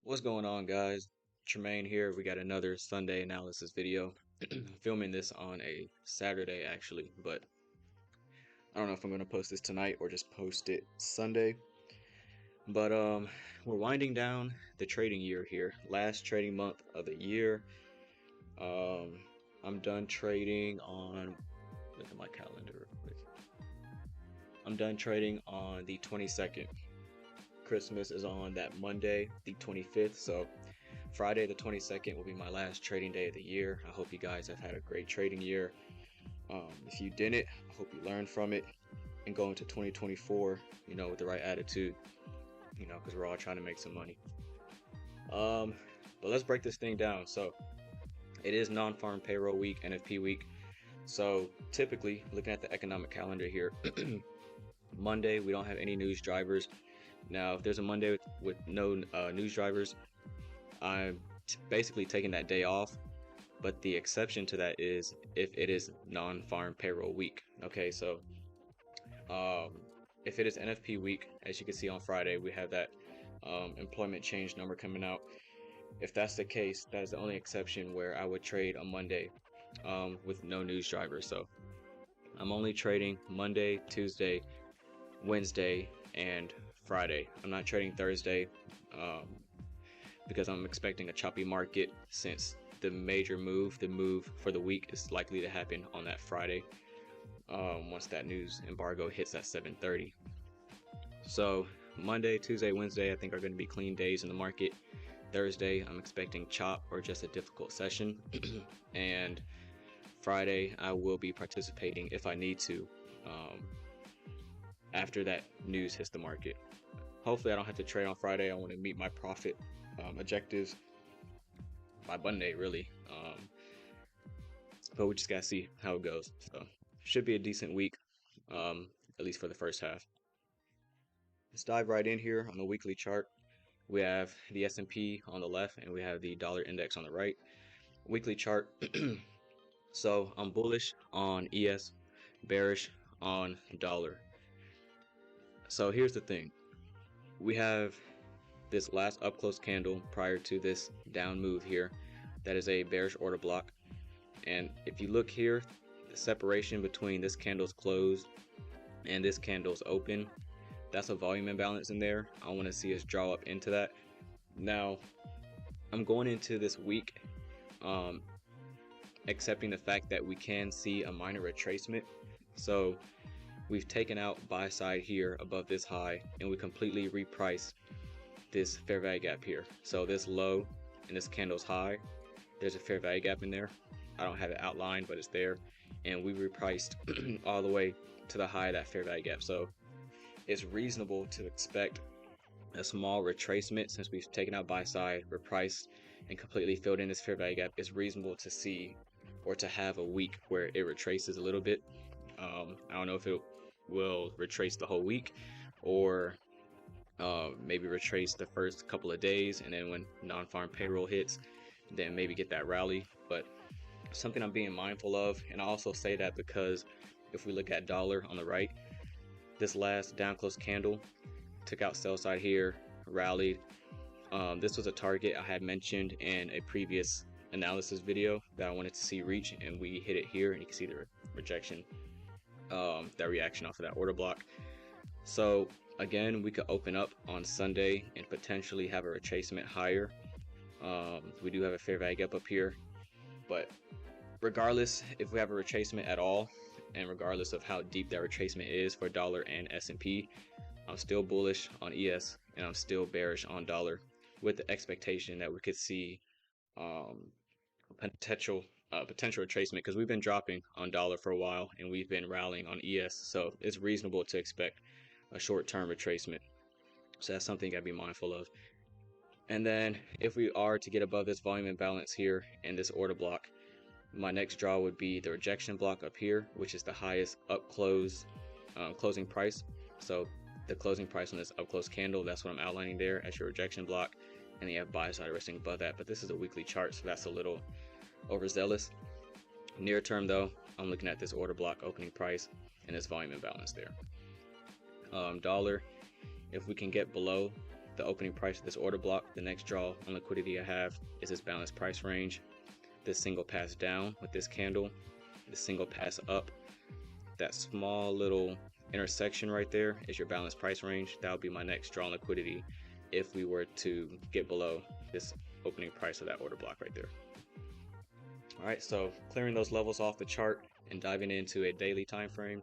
What's going on, guys? Tremaine here. We got another Sunday analysis video. Filming this on a Saturday actually, but I don't know if I'm going to post this tonight or just post it Sunday. But we're winding down the trading year here. Last trading month of the year. I'm done trading on, look at my calendar real quick. I'm done trading on the 22nd. Christmas is on that Monday, the 25th, so Friday the 22nd will be my last trading day of the year. I hope you guys have had a great trading year. If you didn't, I hope you learned from it and go into 2024, with the right attitude, because we're all trying to make some money. But let's break this thing down. So it is non-farm payroll week, NFP week. So typically, looking at the economic calendar here, Monday we don't have any news drivers. Now, if there's a Monday with no news drivers, I'm basically taking that day off. But the exception to that is if it is non-farm payroll week. Okay, so if it is NFP week, as you can see on Friday, we have that employment change number coming out. If that's the case, that is the only exception where I would trade on Monday with no news drivers. So I'm only trading Monday, Tuesday, Wednesday, and Friday. I'm not trading Thursday because I'm expecting a choppy market since the move for the week is likely to happen on that Friday once that news embargo hits at 7:30. So Monday, Tuesday, Wednesday I think are going to be clean days in the market. Thursday I'm expecting chop or just a difficult session and Friday I will be participating if I need to after that news hits the market. Hopefully I don't have to trade on Friday. I want to meet my profit objectives by Monday, really. But we just gotta see how it goes. So should be a decent week, at least for the first half. Let's dive right in here on the weekly chart. We have the S&P on the left and we have the dollar index on the right. Weekly chart. So I'm bullish on ES, bearish on dollar. So here's the thing. We have this last up close candle prior to this down move here. That is a bearish order block. And if you look here, the separation between this candle's close and this candle's open, that's a volume imbalance in there. I want to see us draw up into that. Now, I'm going into this week accepting the fact that we can see a minor retracement. So we've taken out buy side here above this high and we completely repriced this fair value gap here. So this low and this candle's high, there's a fair value gap in there. I don't have it outlined, but it's there. And we repriced all the way to the high of that fair value gap. So it's reasonable to expect a small retracement since we've taken out buy side, repriced, and completely filled in this fair value gap. It's reasonable to see or to have a week where it retraces a little bit. I don't know if it will retrace the whole week or maybe retrace the first couple of days, and then when non-farm payroll hits, then maybe get that rally. But something I'm being mindful of, and I also say that because if we look at dollar on the right, this last down close candle took out sell side here, rallied. This was a target I had mentioned in a previous analysis video that I wanted to see reach, and we hit it here, and you can see the rejection, that reaction off of that order block. So again, we could open up on Sunday and potentially have a retracement higher. We do have a fair value gap up here, but regardless if we have a retracement at all, and regardless of how deep that retracement is for dollar and S&P, I'm still bullish on ES and I'm still bearish on dollar, with the expectation that we could see potential retracement, because we've been dropping on dollar for a while and we've been rallying on ES. So it's reasonable to expect a short-term retracement. So that's something you gotta be mindful of. And then if we are to get above this volume imbalance here and this order block, my next draw would be the rejection block up here, which is the highest up close closing price. So the closing price on this up close candle, that's what I'm outlining there as your rejection block, and then you have buy side resting above that. But this is a weekly chart, so that's a little overzealous. Near term though, I'm looking at this order block opening price and this volume imbalance there. Dollar, if we can get below the opening price of this order block. The next draw on liquidity I have is this balanced price range. This single pass down with this candle, this single pass up, that small little intersection right there is your balanced price range. That would be my next draw on liquidity if we were to get below this opening price of that order block right there. All right, so clearing those levels off the chart and diving into a daily time frame.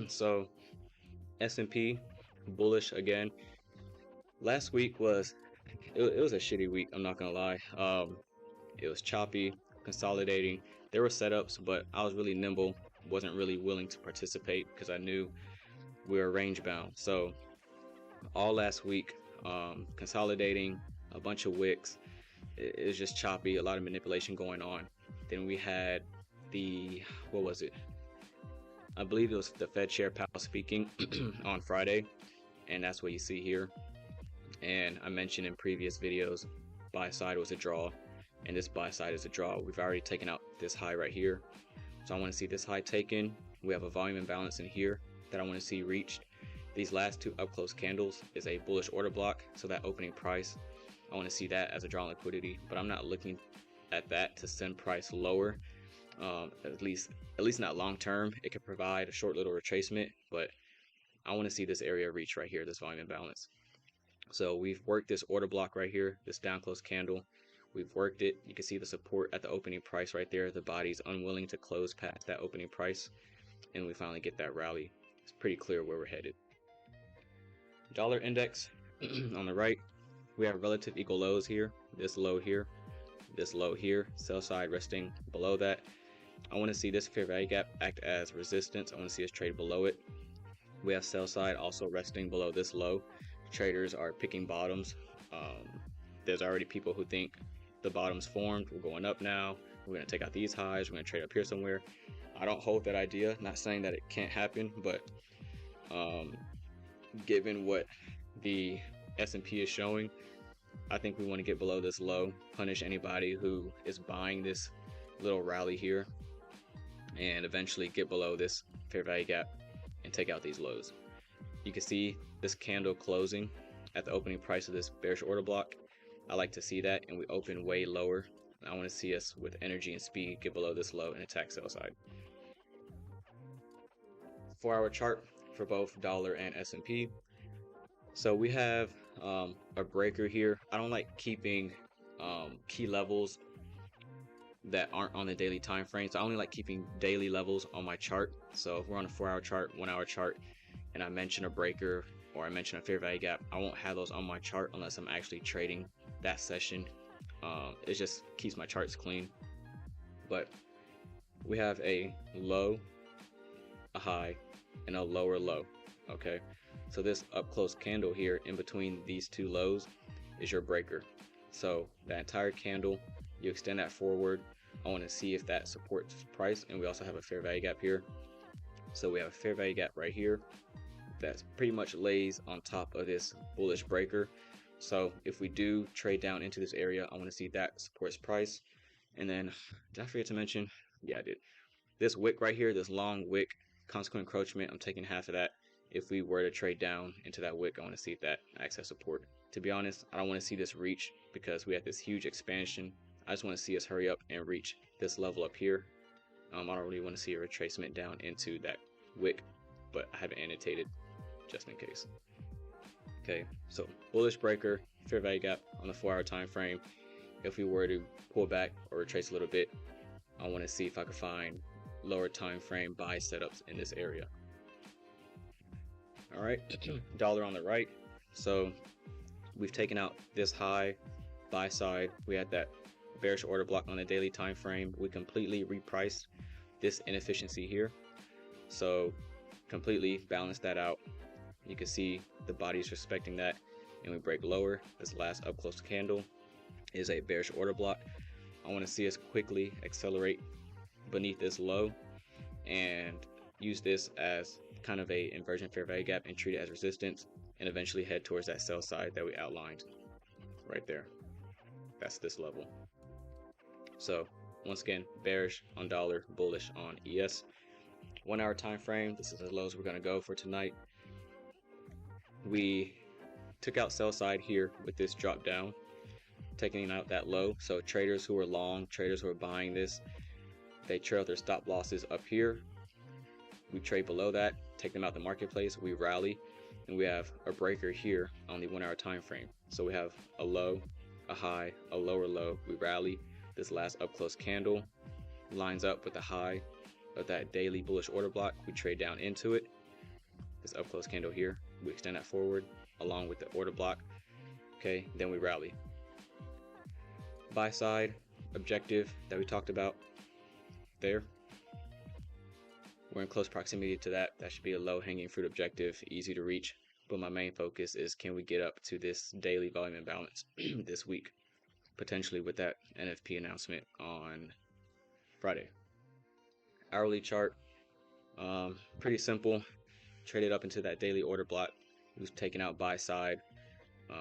So S&P bullish again. Last week was it was a shitty week, I'm not gonna lie. It was choppy, consolidating. There were setups, but I was really nimble, wasn't really willing to participate because I knew we were range bound. So all last week, consolidating, a bunch of wicks. It was just choppy, a lot of manipulation going on. Then we had the, what was it? I believe it was the Fed Chair Powell speaking on Friday, and that's what you see here. And I mentioned in previous videos, buy side was a draw, and this buy side is a draw. We've already taken out this high right here, so I want to see this high taken. We have a volume imbalance in here that I want to see reached. These last two up close candles is a bullish order block, so that opening price, I want to see that as a draw on liquidity, but I'm not looking at that to send price lower. At least not long term. It could provide a short little retracement, but I want to see this area reach right here, this volume imbalance. So we've worked this order block right here, this down close candle. We've worked it. You can see the support at the opening price right there. The body's unwilling to close past that opening price, and we finally get that rally. It's pretty clear where we're headed. Dollar index on the right, we have relative equal lows here, this low here, this low here, sell side resting below that. I want to see this fair value gap act as resistance. I want to see us trade below it. We have sell side also resting below this low. Traders are picking bottoms. There's already people who think the bottom's formed, we're going up now, we're going to take out these highs, we're going to trade up here somewhere. I don't hold that idea, not saying that it can't happen, but given what the S&P is showing, I think we want to get below this low, punish anybody who is buying this little rally here, and eventually get below this fair value gap and take out these lows. You can see this candle closing at the opening price of this bearish order block. I like to see that, and we open way lower. I want to see us with energy and speed get below this low and attack sell side. 4-hour chart for both dollar and S&P. So we have a breaker here. I don't like keeping key levels that aren't on the daily time frame, so I only like keeping daily levels on my chart. So if we're on a 4-hour chart, 1-hour chart, and I mention a breaker or I mention a fair value gap, I won't have those on my chart unless I'm actually trading that session. It just keeps my charts clean. But we have a low, a high, and a lower low. Okay, so this up close candle here in between these two lows is your breaker. So that entire candle, you extend that forward. I want to see if that supports price, and we also have a fair value gap here. So we have a fair value gap right here that pretty much lays on top of this bullish breaker. So if we do trade down into this area, I want to see that supports price. And then, did I forget to mention? Yeah, I did. This wick right here, this long wick, consequent encroachment, I'm taking half of that. If we were to trade down into that wick, I want to see if that acts as support. To be honest, I don't want to see this reach because we have this huge expansion. I just want to see us hurry up and reach this level up here. I don't really want to see a retracement down into that wick, but I have it annotated just in case. Okay, so bullish breaker, fair value gap on the 4-hour time frame. If we were to pull back or retrace a little bit, I want to see if I could find lower time frame buy setups in this area. All right, dollar on the right. So we've taken out this high buy side. We had that bearish order block on the daily time frame. We completely repriced this inefficiency here, so completely balanced that out. You can see the body's respecting that, and we break lower. This last up close candle is a bearish order block. I want to see us quickly accelerate beneath this low and use this as kind of a inversion fair value gap and treat it as resistance, and eventually head towards that sell side that we outlined right there. That's this level. So once again, bearish on dollar, bullish on ES. 1-hour time frame, this is as low as we're going to go for tonight. We took out sell side here with this drop down, taking out that low. So traders who are long, traders who are buying this, they trail their stop losses up here. We trade below that, take them out the marketplace, we rally, and we have a breaker here on the 1 hour time frame. So we have a low, a high, a lower low, we rally. This last up close candle lines up with the high of that daily bullish order block. We trade down into it. This up close candle here, we extend that forward along with the order block. Okay, then we rally. Buy side objective that we talked about there, we're in close proximity to that. That should be a low hanging fruit objective, easy to reach. But my main focus is, can we get up to this daily volume imbalance this week, potentially with that NFP announcement on Friday. Hourly chart, pretty simple. Traded up into that daily order block. It was taken out buy side.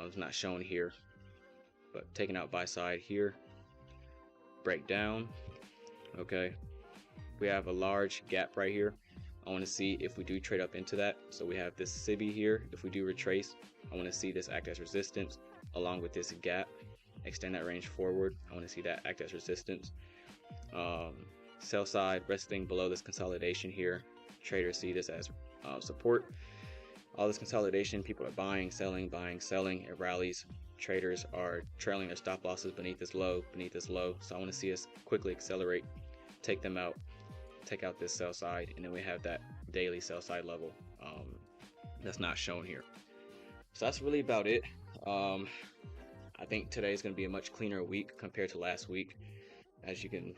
It's not shown here, but taken out buy side here. Break down. Okay, we have a large gap right here. I want to see if we do trade up into that. So we have this CB here. If we do retrace, I want to see this act as resistance along with this gap. Extend that range forward. I want to see that act as resistance. Sell side resting below this consolidation here. Traders see this as support. All this consolidation, people are buying, selling, it rallies. Traders are trailing their stop losses beneath this low, So I want to see us quickly accelerate, take them out, take out this sell side, and then we have that daily sell side level that's not shown here. So that's really about it. I think today is going to be a much cleaner week compared to last week. As you can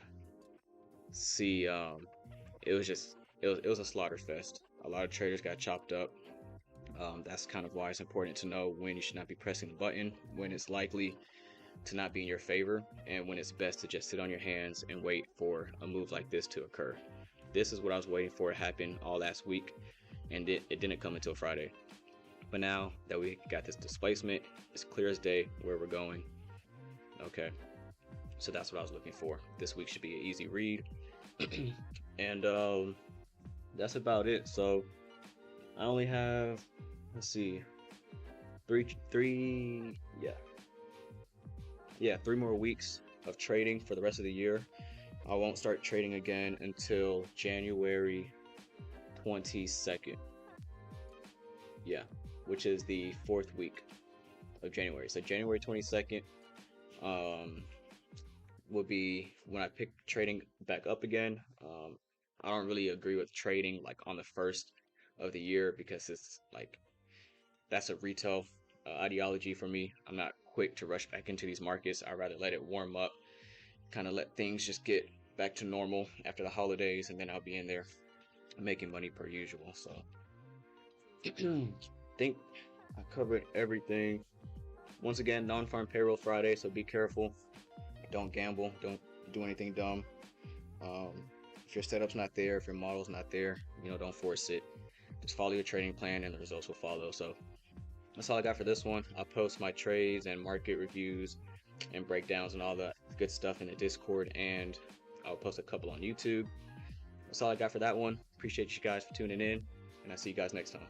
see, it was a slaughter fest. A lot of traders got chopped up. That's kind of why it's important to know when you should not be pressing the button, when it's likely to not be in your favor, and when it's best to just sit on your hands and wait for a move like this to occur. This is what I was waiting for to happen all last week, and it didn't come until Friday. But now that we got this displacement, it's clear as day where we're going. Okay, so that's what I was looking for. This week should be an easy read. And that's about it. So I only have, let's see, three more weeks of trading for the rest of the year. I won't start trading again until January 22nd. Yeah, which is the 4th week of January. So January 22nd will be when I pick trading back up again. I don't really agree with trading like on the 1st of the year, because it's like, that's a retail ideology for me. I'm not quick to rush back into these markets. I'd rather let it warm up, kind of let things just get back to normal after the holidays, and then I'll be in there making money per usual. So I think I covered everything. Once again, non-farm payroll Friday, so be careful. Don't gamble. Don't do anything dumb. If your setup's not there, if your model's not there, don't force it. Just follow your trading plan and the results will follow. So that's all I got for this one. I'll post my trades and market reviews and breakdowns and all that good stuff in the Discord, and I'll post a couple on YouTube. That's all I got for that one. Appreciate you guys for tuning in, and I'll see you guys next time.